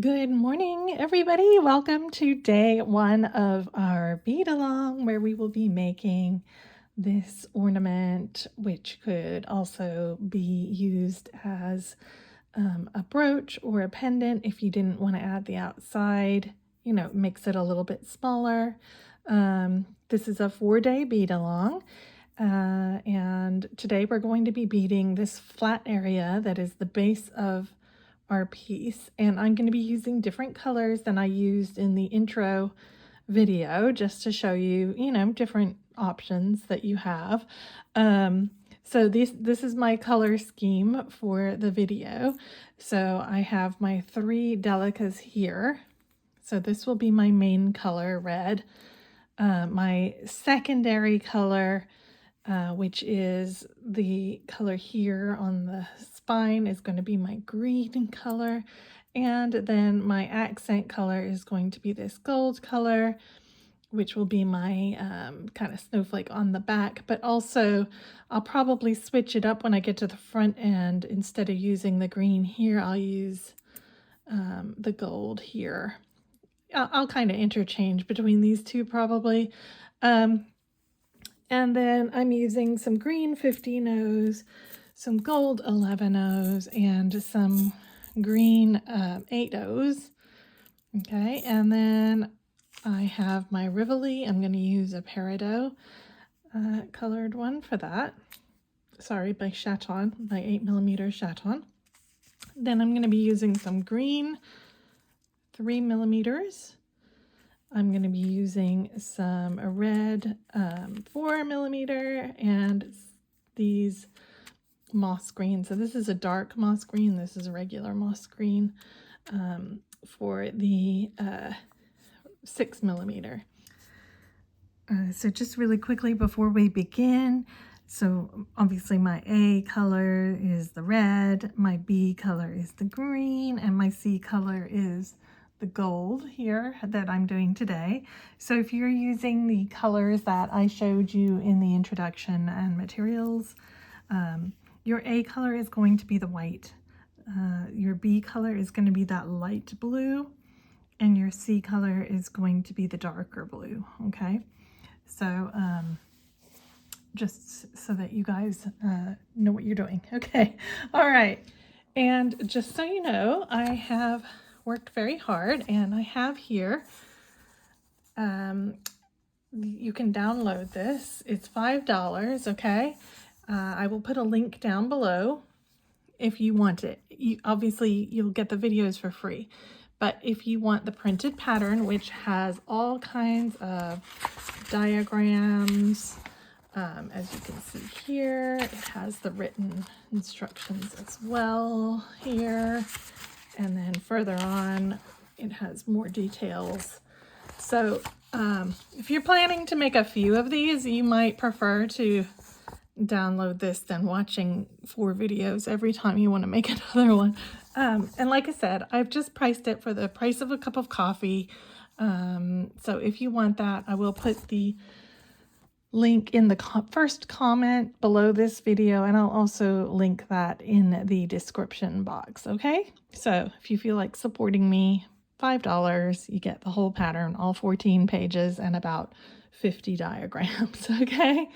Good morning, everybody. Welcome to day one of our Beadalong, where we will be making this ornament, which could also be used as a brooch or a pendant if you didn't want to add the outside, makes it a little bit smaller. This is a 4-day Beadalong. And today we're going to be beading this flat area that is the base of our piece, and I'm going to be using different colors than I used in the intro video just to show you, different options that you have. So this is my color scheme for the video. So I have my 3 Delicas here. So this will be my main color, red. My secondary color, which is the color here on the spine, is going to be my green color. And then my accent color is going to be this gold color, which will be my kind of snowflake on the back. But also, I'll probably switch it up when I get to the front end. Instead of using the green here, I'll use the gold here. I'll kind of interchange between these two probably. And then I'm using some green 15-0s, some gold 11-0s, and some green 8-0s. Okay, and then I have my Rivoli. I'm going to use a peridot colored one for that. Sorry, by Chaton, my 8mm Chaton. Then I'm going to be using some green 3mm. I'm going to be using some red 4mm and these moss green. So this is a dark moss green. This is a regular moss green for the 6mm. So just really quickly before we begin, so obviously my A color is the red, my B color is the green, and my C color is the gold here that I'm doing today. So if you're using the colors that I showed you in the introduction and materials, your A color is going to be the white, your B color is going to be that light blue, and your C color is going to be the darker blue. Okay, so just so that you guys know what you're doing. Okay, all right, and just so you know, I have worked very hard, and I have here, you can download this. It's $5, okay? I will put a link down below if you want it. Obviously, you'll get the videos for free, but if you want the printed pattern, which has all kinds of diagrams, as you can see here, it has the written instructions as well here. And then further on, it has more details. So if you're planning to make a few of these, you might prefer to download this than watching 4 videos every time you want to make another one. And like I said, I've just priced it for the price of a cup of coffee. So if you want that, I will put the link in the first comment below this video, and I'll also link that in the description box. Okay, so if you feel like supporting me, $5, you get the whole pattern, all 14 pages and about 50 diagrams. Okay,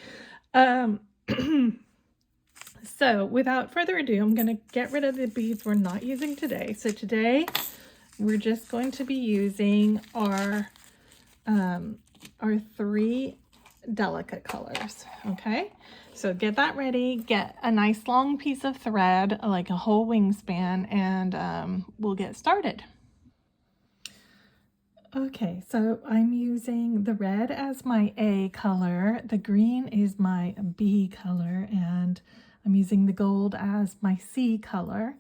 so without further ado, I'm going to get rid of the beads we're not using today. So today we're just going to be using our 3 delicate colors. Okay, so get that ready, get a nice long piece of thread, like a whole wingspan, and we'll get started. Okay, so I'm using the red as my A color, the green is my B color, and I'm using the gold as my C color.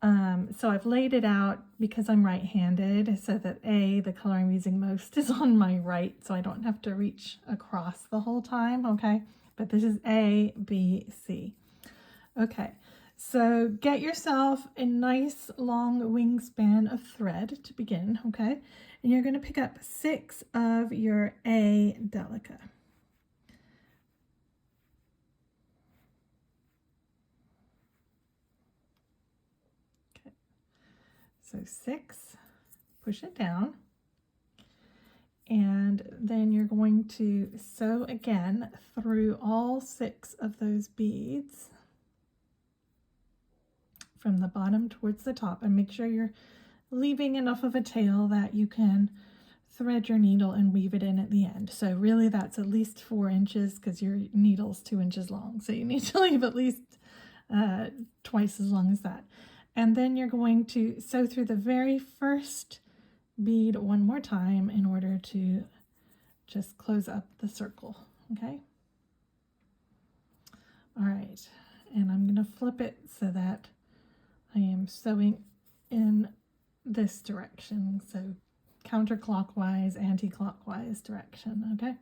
So I've laid it out because I'm right-handed, so that the color I'm using most is on my right, so I don't have to reach across the whole time, okay? But this is A, B, C. Okay, so get yourself a nice long wingspan of thread to begin, okay? And you're going to pick up 6 of your A Delica. So 6. push it down, and then you're going to sew again through all 6 of those beads from the bottom towards the top, and make sure you're leaving enough of a tail that you can thread your needle and weave it in at the end. So really that's at least 4 inches because your needle's 2 inches long. So you need to leave at least twice as long as that. And then you're going to sew through the very first bead one more time in order to just close up the circle, okay? All right, and I'm gonna flip it so that I am sewing in this direction, so counterclockwise, anti-clockwise direction, okay?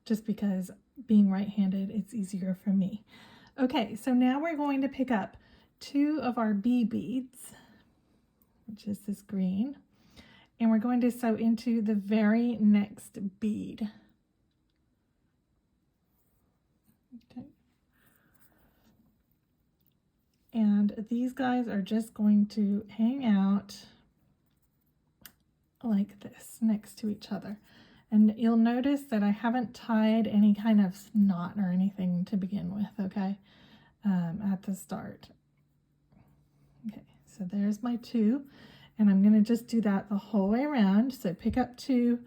Just because being right-handed, it's easier for me. Okay, so now we're going to pick up 2 of our bee beads, which is this green, and we're going to sew into the very next bead. Okay. And these guys are just going to hang out like this next to each other. And you'll notice that I haven't tied any kind of knot or anything to begin with, okay, at the start. Okay, so there's my 2, and I'm going to just do that the whole way around. So pick up 2,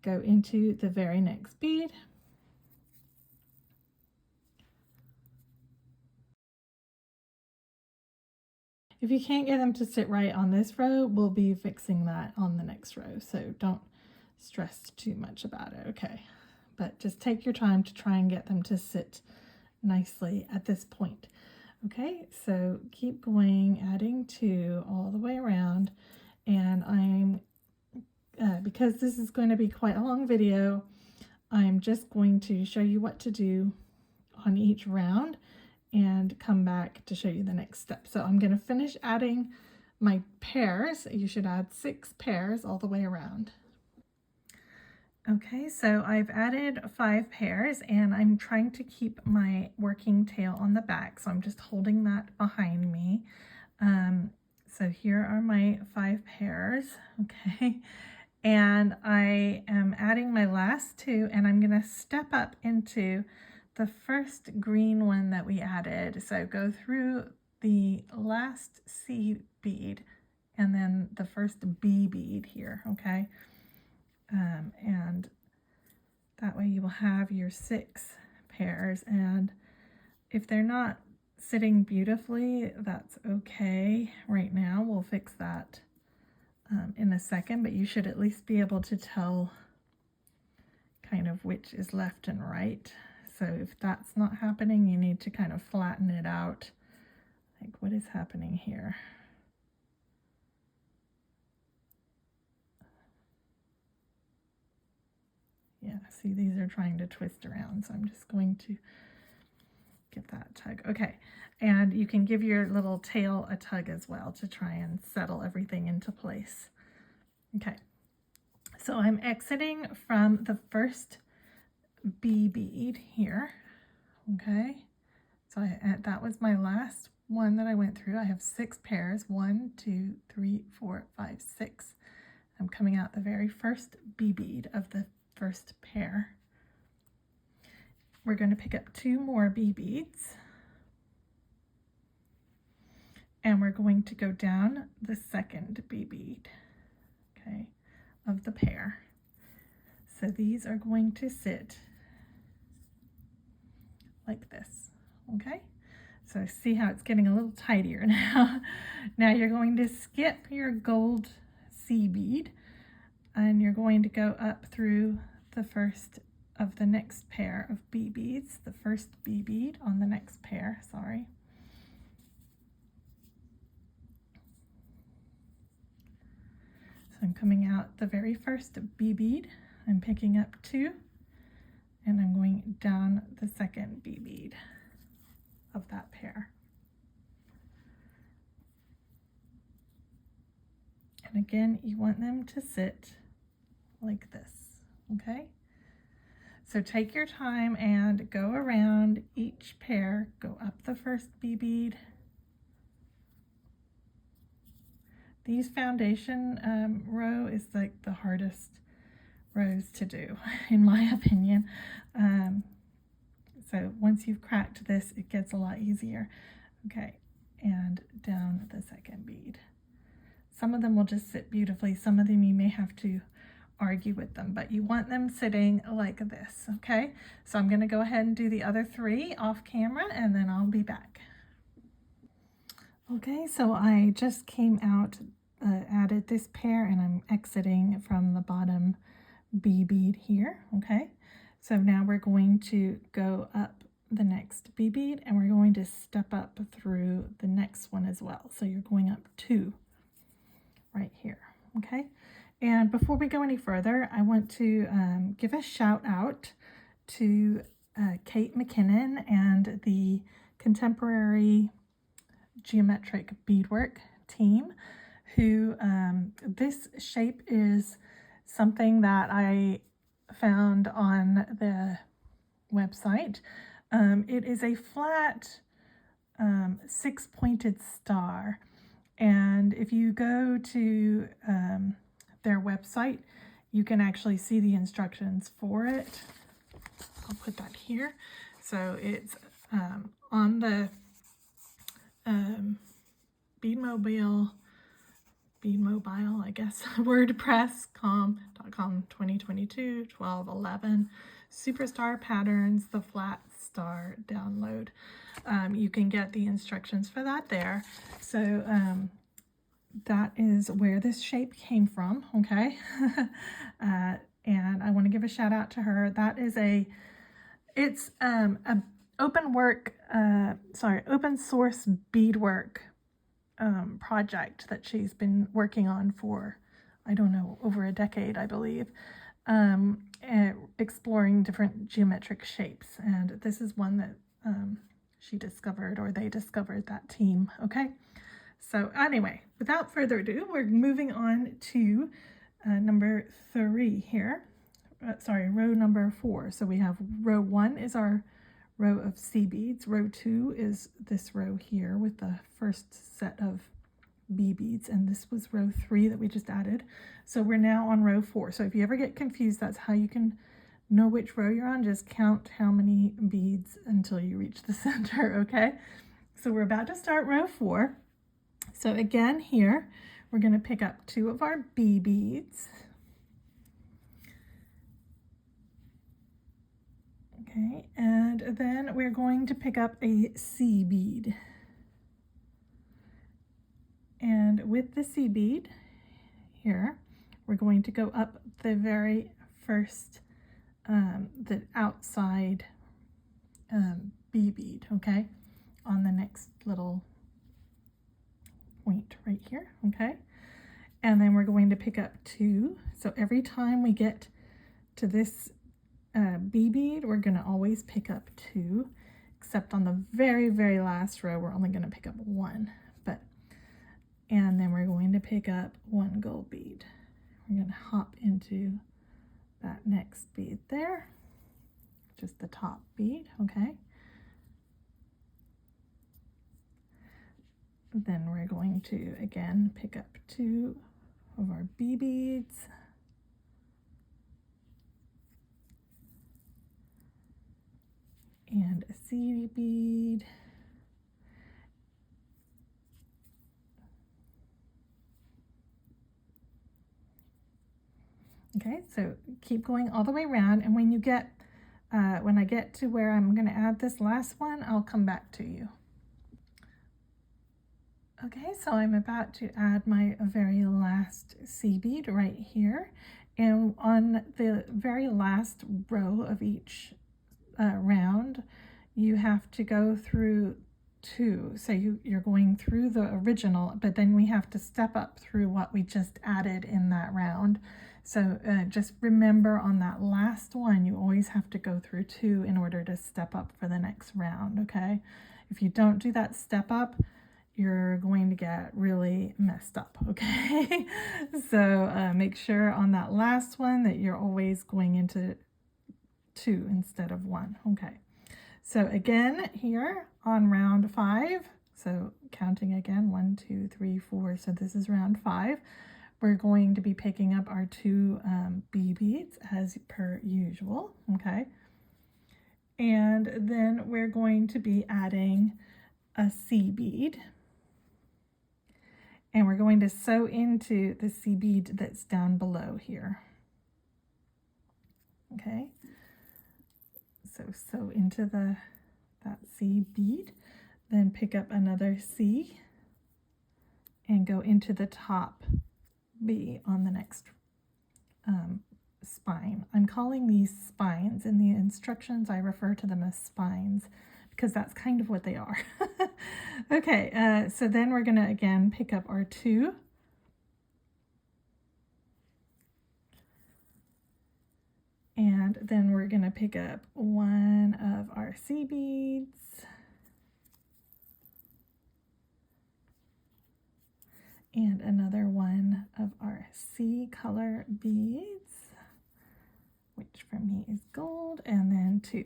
go into the very next bead. If you can't get them to sit right on this row, we'll be fixing that on the next row, so don't stress too much about it, okay? But just take your time to try and get them to sit nicely at this point. Okay, so keep going, adding 2 all the way around, and I'm, because this is going to be quite a long video, I'm just going to show you what to do on each round and come back to show you the next step. So I'm going to finish adding my pairs. You should add 6 pairs all the way around. Okay, so I've added 5 pairs, and I'm trying to keep my working tail on the back, so I'm just holding that behind me. So here are my 5 pairs, okay, and I am adding my last 2, and I'm going to step up into the first green one that we added. So go through the last C bead and then the first B bead here, okay? And that way you will have your 6 pairs, and if they're not sitting beautifully, that's okay right now. We'll fix that in a second, but you should at least be able to tell kind of which is left and right. So if that's not happening, you need to kind of flatten it out. Like, what is happening here? Yeah, see, these are trying to twist around, so I'm just going to get that tug. Okay, and you can give your little tail a tug as well to try and settle everything into place. Okay, so I'm exiting from the first B bead here, okay? So that was my last one that I went through. I have 6 pairs, 1, 2, 3, 4, 5, 6. I'm coming out the very first B bead of the first pair. We're going to pick up 2 more B beads, and we're going to go down the second B bead, okay, of the pair. So these are going to sit like this, okay? So see how it's getting a little tidier now. Now you're going to skip your gold C bead, and you're going to go up through the first of the next pair of B beads, the first B bead on the next pair, sorry. So I'm coming out the very first B bead, I'm picking up 2, and I'm going down the second B bead of that pair. And again, you want them to sit like this, okay? So take your time and go around each pair, go up the first B bead. These foundation row is like the hardest rows to do, in my opinion. So once you've cracked this, it gets a lot easier. Okay, and down the second bead. Some of them will just sit beautifully. Some of them you may have to argue with them, but you want them sitting like this, okay? So I'm going to go ahead and do the other 3 off camera, and then I'll be back. Okay, so I just came out, added this pair, and I'm exiting from the bottom B bead here, okay? So now we're going to go up the next B bead, and we're going to step up through the next one as well. So you're going up 2 right here, okay? And before we go any further, I want to give a shout out to Kate McKinnon and the Contemporary Geometric Beadwork team, who this shape is something that I found on the website. It is a flat 6-pointed star, and if you go to their website, you can actually see the instructions for it. I'll put that here. So it's on the Beadmobile, I guess, WordPress.com 2022 12/11 Superstar Patterns, the flat star download. You can get the instructions for that there. So that is where this shape came from, okay? And I want to give a shout out to her. That is it's a open source beadwork project that she's been working on for, I don't know, over a decade, I believe, exploring different geometric shapes. And this is one that she discovered, or they discovered, that team, okay? So anyway, without further ado, we're moving on to number 3 here. Row number 4. So we have row 1 is our row of C beads. Row 2 is this row here with the first set of B beads, and this was row 3 that we just added. So we're now on row 4. So if you ever get confused, that's how you can know which row you're on. Just count how many beads until you reach the center, okay? So we're about to start row 4. So again here, we're going to pick up 2 of our B beads. Okay, and then we're going to pick up a C bead. And with the C bead here, we're going to go up the very first, the outside B bead, okay, on the next little point right here, okay? And then we're going to pick up 2. So every time we get to this B bead, we're going to always pick up 2, except on the very, very last row, we're only going to pick up 1. And then we're going to pick up 1 gold bead. We're going to hop into that next bead there, just the top bead, okay? Then we're going to, again, pick up 2 of our B beads. And a C bead. Okay, so keep going all the way around, and when you get, when I get to where I'm going to add this last one, I'll come back to you. Okay, so I'm about to add my very last C bead right here, and on the very last row of each round, you have to go through 2. So you're going through the original, but then we have to step up through what we just added in that round. So just remember, on that last one, you always have to go through 2 in order to step up for the next round, okay? If you don't do that step up, you're going to get really messed up, okay? So make sure on that last one that you're always going into 2 instead of 1, okay? So again, here on round 5, So counting again, 1, 2, 3, 4. So this is round 5. We're going to be picking up our 2 B beads as per usual, okay? And then we're going to be adding a C bead. And we're going to sew into the C bead that's down below here. Okay, so sew into that C bead, then pick up another C and go into the top B on the next spine. I'm calling these spines. In the instructions, I refer to them as spines because that's kind of what they are. Okay, so then we're going to again pick up our 2. And then we're going to pick up one of our C beads. And another one of our C color beads, which for me is gold, and then 2.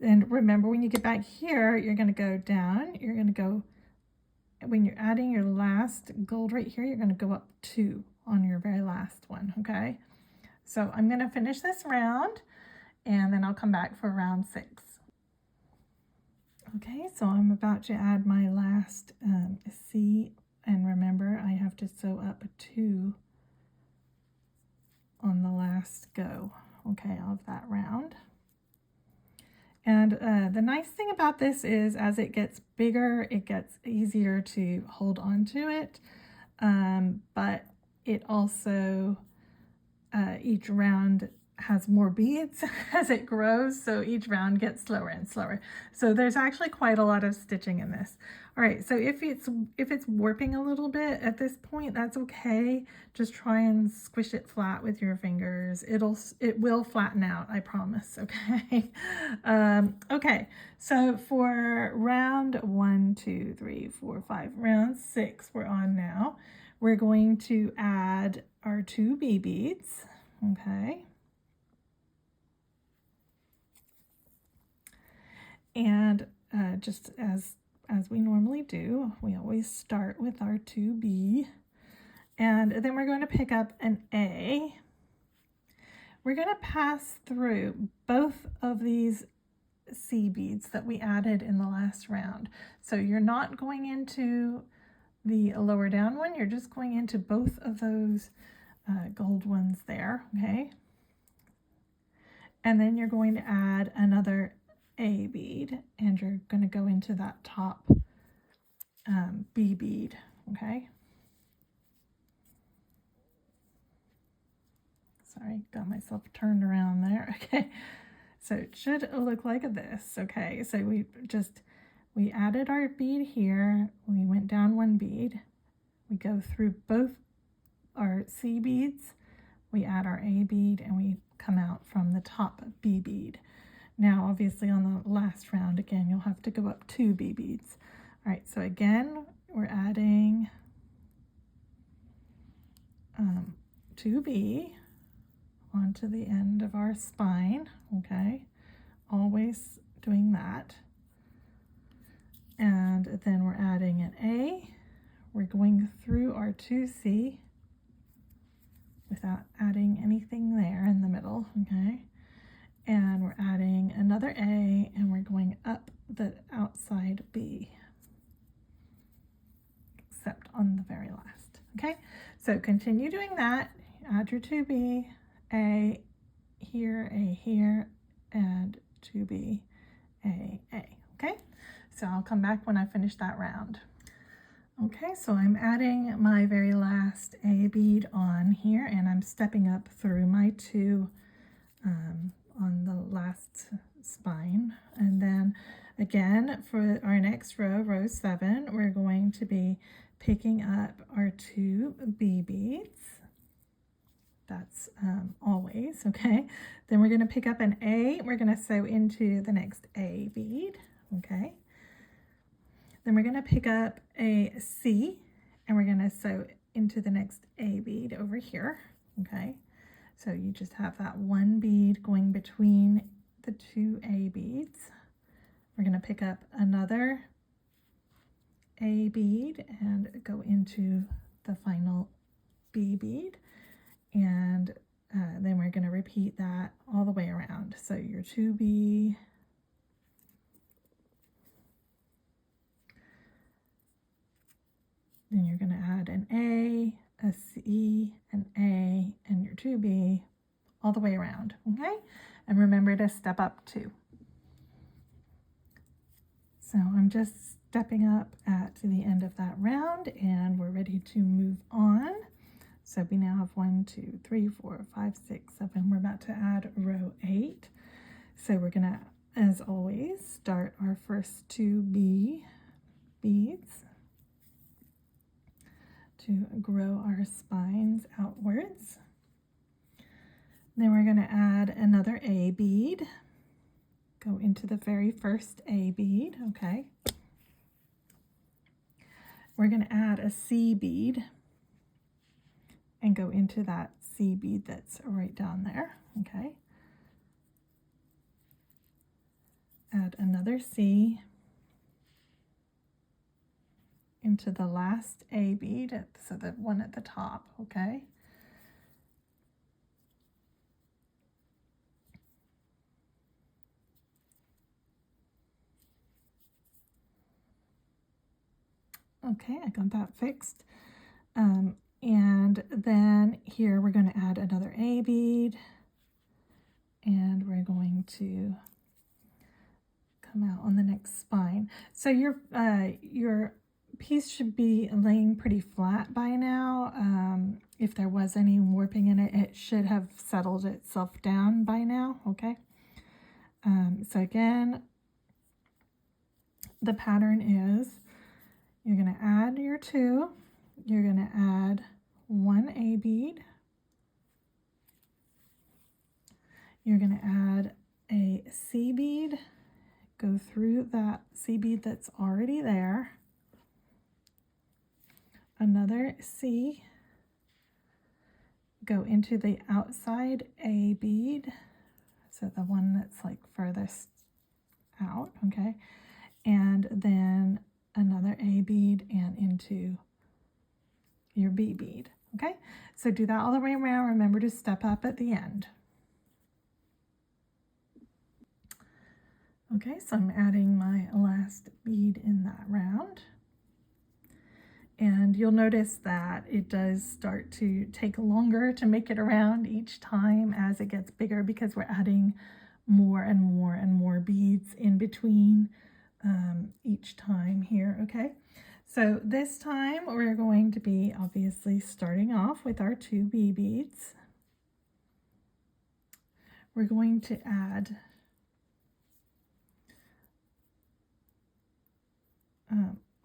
And remember, when you get back here, you're going to go down. You're going to go, when you're adding your last gold right here, you're going to go up 2 on your very last one, okay? So I'm going to finish this round, and then I'll come back for round 6. Okay, so I'm about to add my last C, and remember, I have to sew up 2 on the last go, okay, of that round. And the nice thing about this is as it gets bigger, it gets easier to hold on to it, but it also, each round has more beads as it grows, so each round gets slower and slower. So there's actually quite a lot of stitching in this. All right, so if it's warping a little bit at this point, that's okay. Just try and squish it flat with your fingers. It will flatten out, I promise. Okay. Okay, so for round 1, 2, 3, 4, 5, round 6 we're on now. We're going to add our 2 B beads. Okay. And just as we normally do, we always start with our 2B, and then we're going to pick up an A. We're going to pass through both of these C beads that we added in the last round. So you're not going into the lower down one, you're just going into both of those gold ones there, okay? And then you're going to add another A bead, and you're going to go into that top B bead, okay? Sorry, got myself turned around there. Okay, so it should look like this. Okay, so we added our bead here, we went down 1 bead, we go through both our C beads, we add our A bead, and we come out from the top B bead. Now, obviously, on the last round, again, you'll have to go up 2 B beads. All right, so again, we're adding 2B onto the end of our spine, okay? Always doing that. And then we're adding an A. We're going through our 2C without adding anything there in the middle, okay? And we're adding another A, and we're going up the outside B, except on the very last, okay? So continue doing that. Add your 2B, A here, and 2B, A, okay? So I'll come back when I finish that round. Okay, so I'm adding my very last A bead on here, and I'm stepping up through my 2 on the last spine. And then again, for our next row, row 7, we're going to be picking up our 2 B beads. That's always, okay? Then we're going to pick up an A. We're going to sew into the next A bead, okay? Then we're going to pick up a C, and we're going to sew into the next A bead over here, okay? So you just have that 1 bead going between the 2 A beads. We're going to pick up another A bead and go into the final B bead, and then we're going to repeat that all the way around. So your 2B, then you're going to add an A, a C, an A, and your 2B all the way around, okay? And remember to step up too. So I'm just stepping up at the end of that round, and we're ready to move on. So we now have 1, 2, 3, 4, 5, 6, 7. We're about to add row 8. So we're gonna, as always, start our first 2B beads to grow our spines outwards. Then we're gonna add another A bead. Go into the very first A bead, okay? We're gonna add a C bead and go into that C bead that's right down there, okay? Add another C into the last A bead, so the one at the top, okay? Okay, I got that fixed. And then here we're going to add another A bead, and we're going to come out on the next spine. So your piece should be laying pretty flat by now. If there was any warping in it, it should have settled itself down by now, okay? So again, the pattern is you're going to add your 2, you're going to add 1 A bead, you're going to add a C bead, go through that C bead that's already there, another C, go into the outside A bead, so the one that's like furthest out, okay, and then another A bead and into your B bead, okay? So do that all the way around. Remember to step up at the end. Okay, so I'm adding my last bead in that round. And you'll notice that it does start to take longer to make it around each time as it gets bigger, because we're adding more and more and more beads in between each time here, okay? So this time we're going to be obviously starting off with our 2 B beads. We're going to add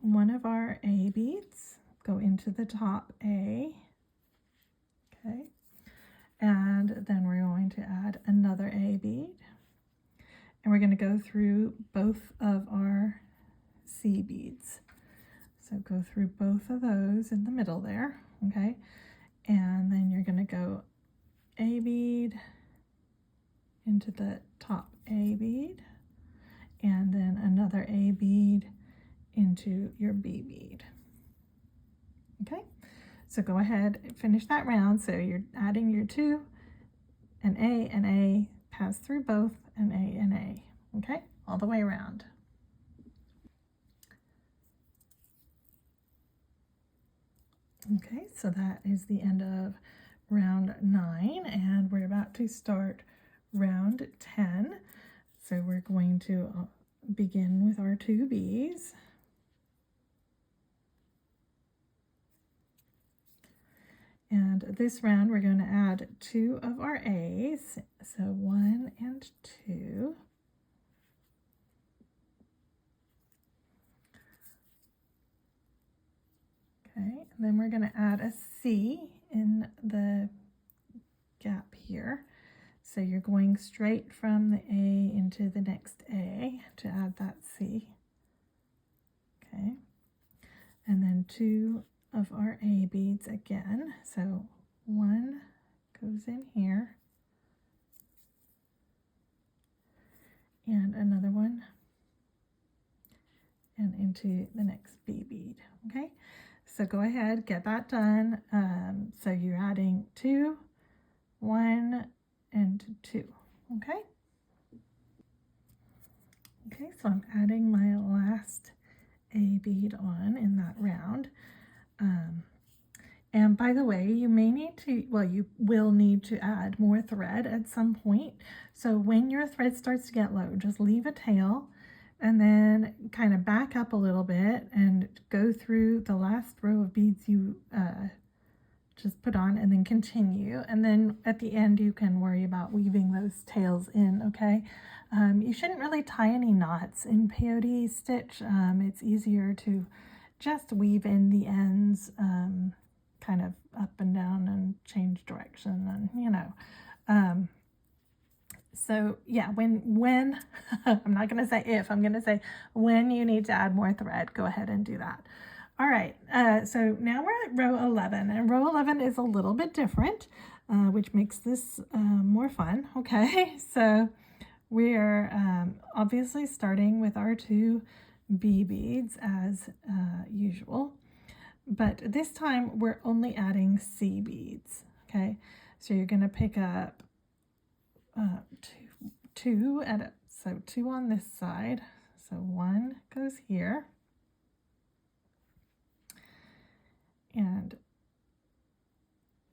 one of our A beads, go into the top A, okay, and then we're going to add another A bead, and we're going to go through both of our C beads. So go through both of those in the middle there, okay, and then you're going to go A bead into the top A bead, and then another A bead into your B bead. Okay, so go ahead and finish that round. So you're adding your 2, an A, pass through both, an A, okay, all the way around. Okay, so that is the end of round 9, and we're about to start round 10. So we're going to begin with our 2 B's. And this round we're going to add 2 of our A's, so 1 and 2. Okay, and then we're going to add a C in the gap here. So you're going straight from the A into the next A to add that C. Okay, and then 2 of our A beads again. So 1 goes in here, and another one, and into the next B bead. Okay, so go ahead, get that done. So you're adding 2, 1, and 2. Okay. Okay, so I'm adding my last A bead on in that round. And by the way, you may need to, well, you will need to add more thread at some point. So when your thread starts to get low, just leave a tail and then kind of back up a little bit and go through the last row of beads you just put on, and then continue. And then at the end, you can worry about weaving those tails in, okay? You shouldn't really tie any knots in peyote stitch. It's easier to just weave in the ends, kind of up and down and change direction, and you know. So yeah, when I'm not going to say if, I'm going to say when you need to add more thread, go ahead and do that. All right, so now we're at row 11, and row 11 is a little bit different, which makes this more fun. Okay, so we're obviously starting with our 2 B beads as usual, but this time we're only adding C beads. Okay, so you're going to pick up 2 so 2 on this side, so 1 goes here, and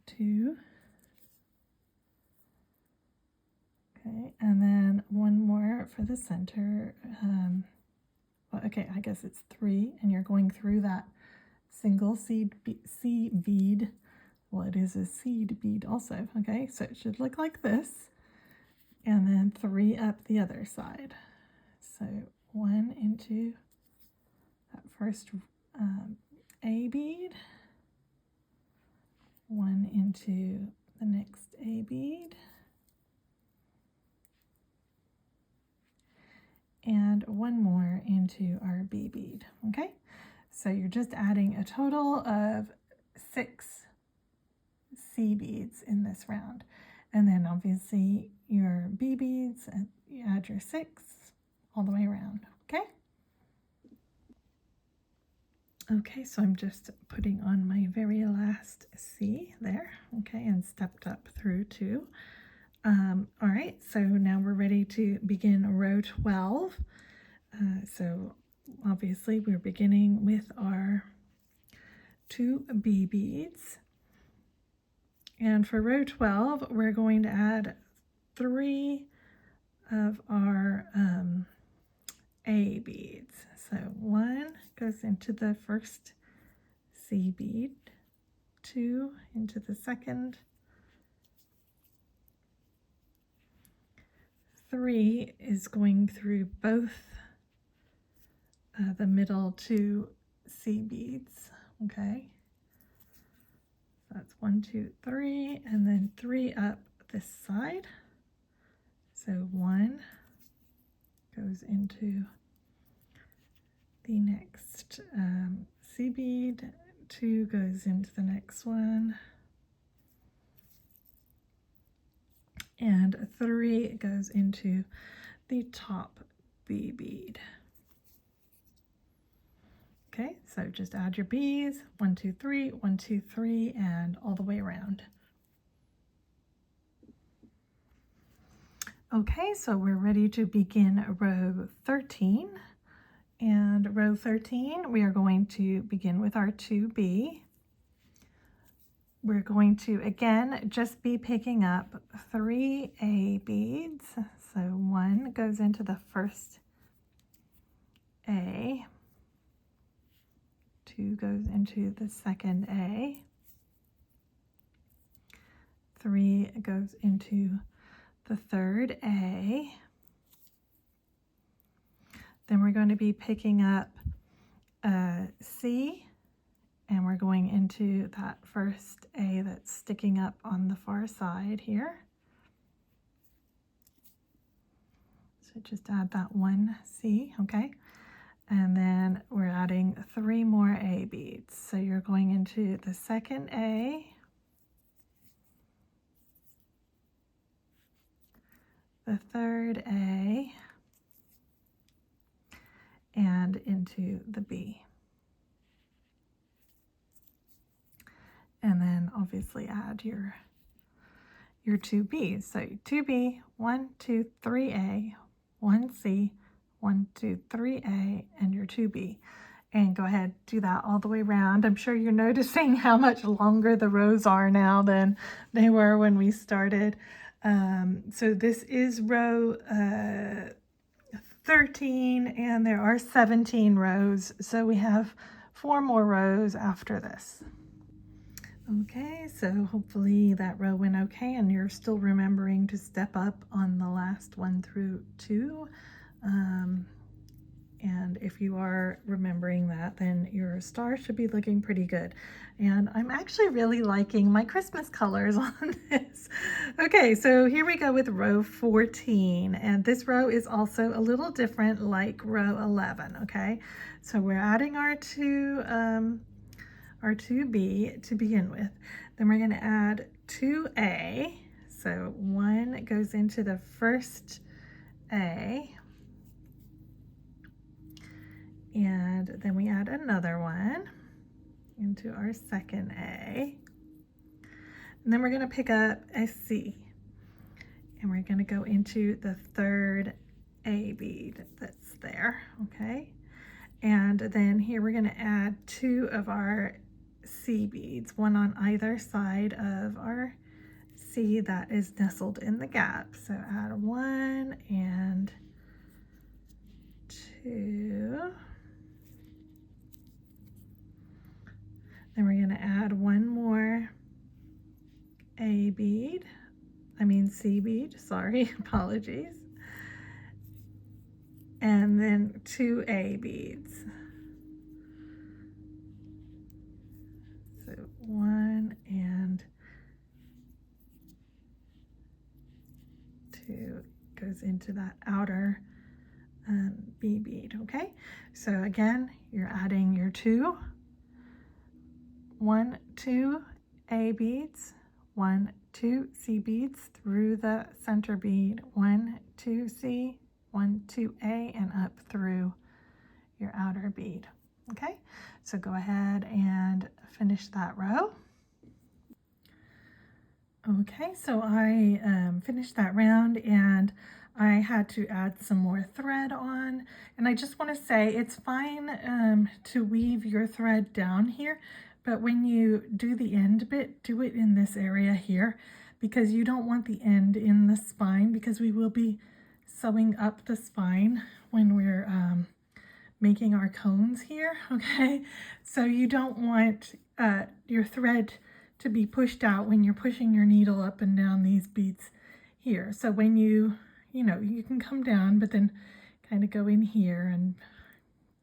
2, okay, and then 1 more for the center. Well, okay, I guess it's 3, and you're going through that single C bead. Well, it is a seed bead also. Okay, so it should look like this, and then 3 up the other side. So 1 into that first A bead, 1 into the next A bead, and 1 more into our B bead. Okay, so you're just adding a total of 6 C beads in this round, and then obviously your B beads, and you add your 6 all the way around. Okay. Okay, so I'm just putting on my very last C there, okay, and stepped up through 2. All right, so now we're ready to begin row 12. So obviously we're beginning with our 2 B beads. And for row 12, we're going to add 3 of our A beads. So 1 goes into the first C bead, 2 into the second, 3 is going through both the middle 2 C beads. Okay, that's 1, 2, 3, and then 3 up this side. So 1 goes into the next C bead, 2 goes into the next one, and 3 goes into the top B bead. Okay, so just add your beads, 1, 2, 3, 1, 2, 3, and all the way around. Okay, so we're ready to begin row 13. And row 13, we are going to begin with our 2B. We're going to, again, just be picking up 3 A beads. So 1 goes into the first A, 2 goes into the second A, 3 goes into the third A. Then we're going to be picking up C, and we're going into that first A that's sticking up on the far side here. So just add that 1 C, okay? And then we're adding 3 more A beads. So you're going into the second A, the third A, and into into the B. And then obviously add your 2Bs. So 2B, 1, 2, 3A, 1C, 1, 2, 3A, and your 2B. And go ahead, do that all the way around. I'm sure you're noticing how much longer the rows are now than they were when we started. So this is row 13, and there are 17 rows. So we have 4 more rows after this. Okay, so hopefully that row went okay, and you're still remembering to step up on the last 1 through 2. And if you are remembering that, then your star should be looking pretty good. And I'm actually really liking my Christmas colors on this. Okay, so here we go with row 14. And this row is also a little different like row 11, okay? So we're adding our 2B to begin with. Then we're going to add 2A. So 1 goes into the first A. And then we add another one into our second A. And then we're going to pick up a C. And we're going to go into the third A bead that's there, okay? And then here we're going to add 2 of our C beads, 1 on either side of our C that is nestled in the gap. So add 1 and 2. Then we're going to add 1 more C bead, sorry, apologies. And then 2 A beads. So 1 and 2 goes into that outer B bead, okay? So again, you're adding your 1, 2 A beads, 1, 2 C beads through the center bead, 1, 2 C, 1, 2 A, and up through your outer bead. Okay, so go ahead and finish that row. Okay, so I finished that round, and I had to add some more thread on. And I just want to say it's fine to weave your thread down here, but when you do the end bit, do it in this area here, because you don't want the end in the spine, because we will be sewing up the spine when we're making our cones here, okay? So you don't want your thread to be pushed out when you're pushing your needle up and down these beads here. So when you can come down, but then kind of go in here and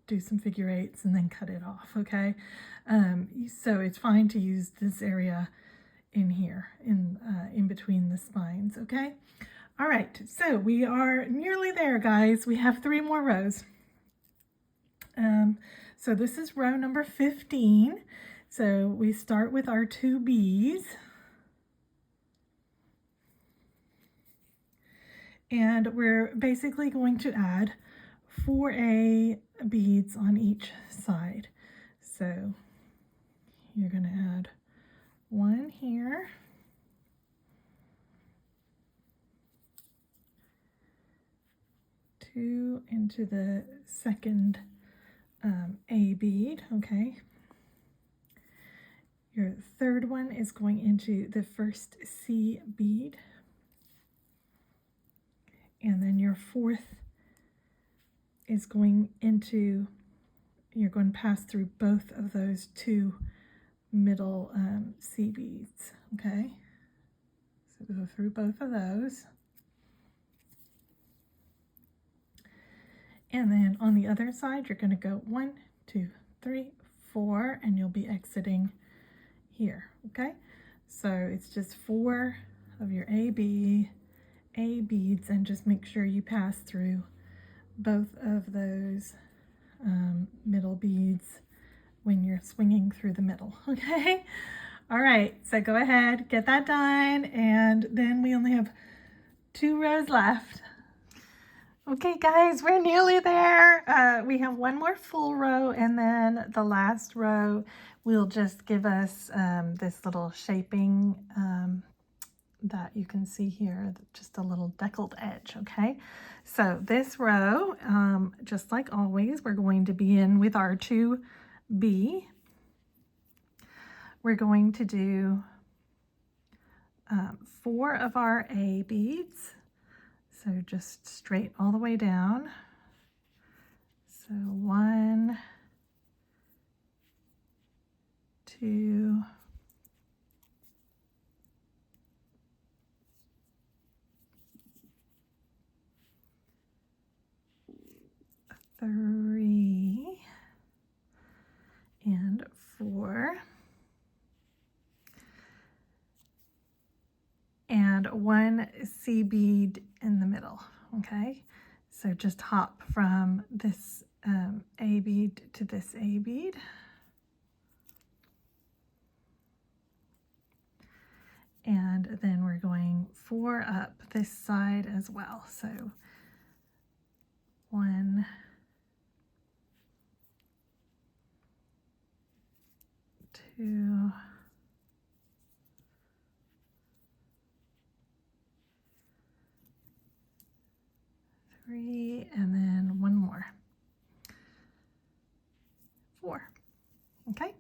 do some figure eights and then cut it off, okay? So it's fine to use this area in here, in between the spines, okay? All right, so we are nearly there, guys. We have 3 more rows. So this is row number 15. So we start with our 2 Bs. And we're basically going to add 4A beads on each side. So you're going to add 1 here, 2 into the second A bead, okay. Your third one is going into the first C bead. And then your fourth is going into, you're going to pass through both of those 2 middle C beads, okay? So go through both of those. And then on the other side, you're going to go 1, 2, 3, 4, and you'll be exiting here, okay? So it's just 4 of your A beads, and just make sure you pass through both of those middle beads when you're swinging through the middle, okay? All right, so go ahead, get that done, and then we only have 2 rows left. Okay guys, we're nearly there. We have one more full row, and then the last row will just give us this little shaping that you can see here, just a little deckled edge. Okay, so this row, just like always, we're going to begin with our 2B. We're going to do 4 of our A beads. So just straight all the way down. So 1, 2, 3, and 4, and 1 C bead in the middle. Okay, so just hop from this A bead to this A bead. And then we're going 4 up this side as well. So 1, 2, 3, and then 1 more. 4. Okay,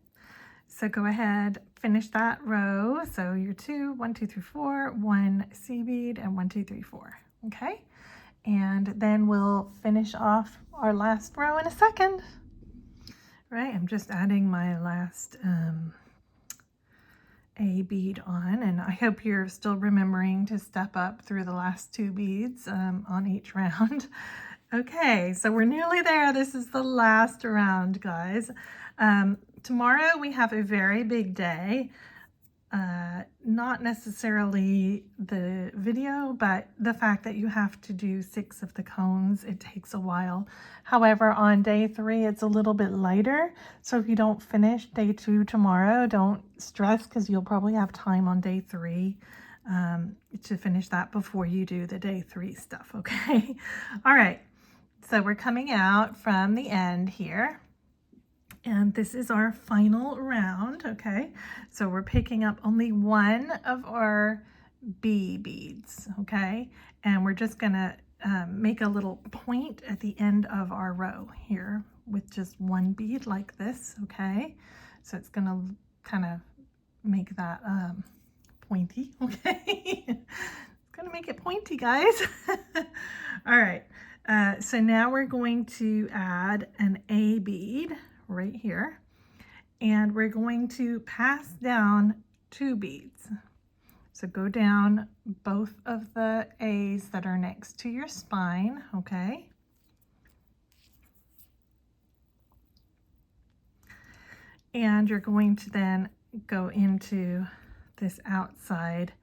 so go ahead, finish that row. So your 2, 1, 2, 3, 4, 1 C bead, and 1, 2, 3, 4. Okay, and then we'll finish off our last row in a second. Right, I'm just adding my last A bead on, and I hope you're still remembering to step up through the last 2 beads on each round. Okay, so we're nearly there. This is the last round, guys. Tomorrow we have a very big day. Not necessarily the video, but the fact that you have to do 6 of the cones, it takes a while. However, on day 3, it's a little bit lighter. So if you don't finish day 2 tomorrow, don't stress, because you'll probably have time on day 3 to finish that before you do the day 3 stuff, okay? All right, so we're coming out from the end here. And this is our final round, okay? So we're picking up only 1 of our B beads, okay? And we're just gonna make a little point at the end of our row here with just 1 bead like this, okay? So it's gonna kind of make that pointy, okay? It's gonna make it pointy, guys. All right, so now we're going to add an A bead right here, and we're going to pass down 2 beads. So go down both of the A's that are next to your spine, okay? And you're going to then go into this outside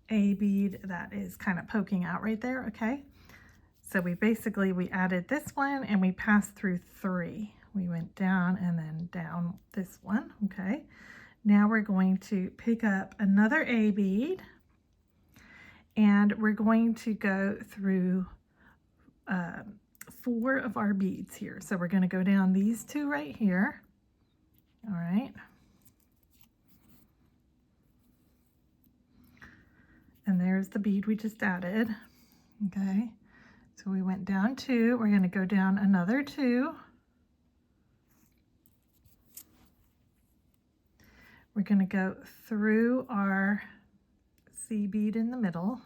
A bead that is kind of poking out right there, okay? So we added this one and we passed through 3. We went down and then down this one, okay? Now we're going to pick up another A bead, and we're going to go through 4 of our beads here. So we're going to go down these 2 right here, all right? And there's the bead we just added, okay? So we went down 2, we're going to go down another 2. We're going to go through our C bead in the middle.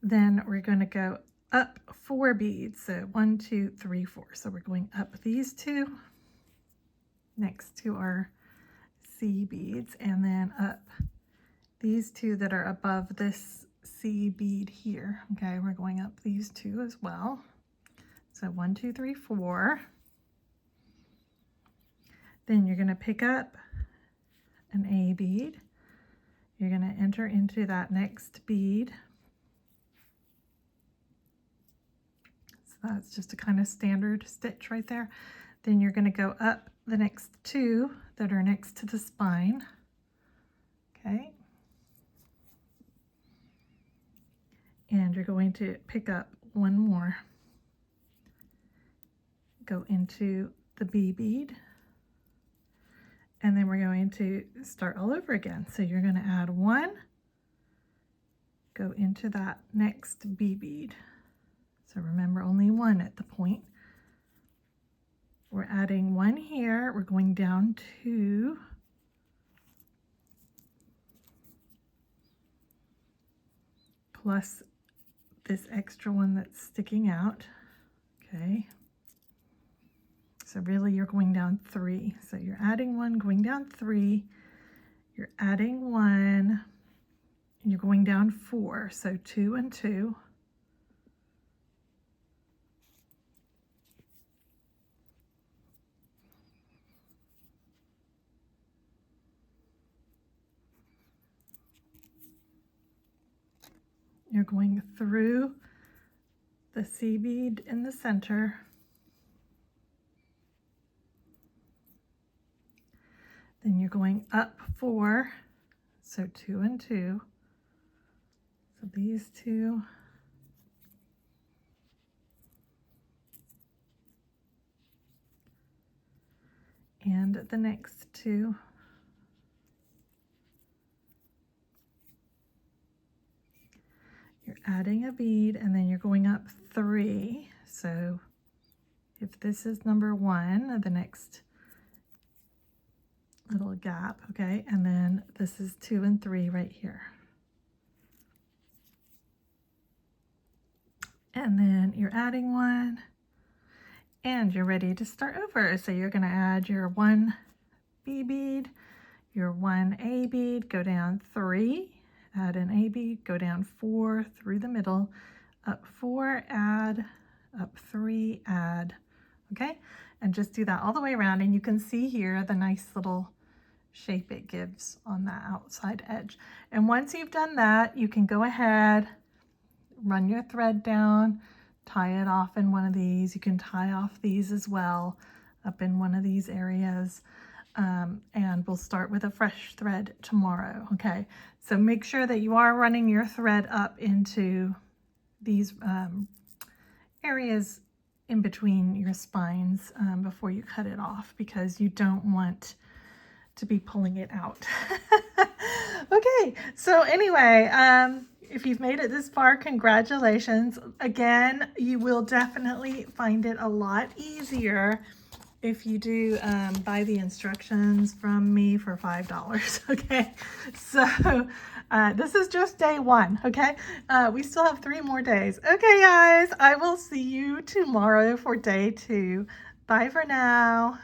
Then we're going to go up 4 beads. So 1, 2, 3, 4. So we're going up these 2 next to our C beads, and then up these 2 that are above this C bead here. Okay, we're going up these 2 as well. So 1, 2, 3, 4. Then you're going to pick up an A bead. You're going to enter into that next bead. So that's just a kind of standard stitch right there. Then you're going to go up the next 2 that are next to the spine. Okay, and you're going to pick up one more, go into the B bead, and then we're going to start all over again. So you're going to add one, go into that next B bead. So remember, only one at the point. We're adding one here, we're going down 2, plus this extra one that's sticking out, okay? So really you're going down 3. So you're adding one, going down 3, you're adding one, and you're going down 4. So 2 and 2. You're going through the C bead in the center, then you're going up 4, so 2 and 2, so these 2, and the next 2, you're adding a bead, and then you're going up 3. So if this is number 1, the next little gap, okay, and then this is 2 and 3 right here. And then you're adding one, and you're ready to start over. So you're going to add your 1 B bead, your 1 A bead, go down 3, add an A bead, go down 4 through the middle, up 4, add, up 3, add, okay? And just do that all the way around, and you can see here the nice little shape it gives on that outside edge. And once you've done that, you can go ahead, run your thread down, tie it off in one of these. You can tie off these as well up in one of these areas. And we'll start with a fresh thread tomorrow, okay? So make sure that you are running your thread up into these areas in between your spines before you cut it off, because you don't want to be pulling it out. Okay, so anyway, if you've made it this far, congratulations. Again, you will definitely find it a lot easier if you do buy the instructions from me for $5, okay? So this is just day 1, okay? We still have 3 more days. Okay, guys, I will see you tomorrow for day 2. Bye for now.